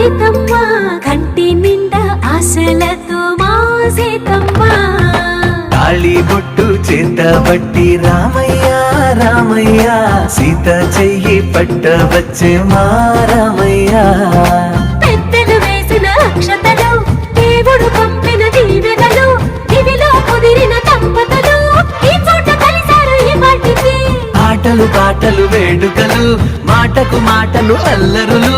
సీతమ్మ కంటి నిండా ఆశలతో మా సీతమ్మ తాళి బొట్టు చేతబట్టి రామయ్య రామయ్య సీత చెయ్యి పట్టవచ్చే మా రామయ్య పెద్దలు వేసిన అక్షతలు దేవుడు పంపిన దీవెనలు ఇవిలో కుదిరిన దంపతులు ఈ చోట కలిసారు ఈ మాటికి ఆటలు పాటలు వేడుకలు మాటకు మాటలు అల్లరులు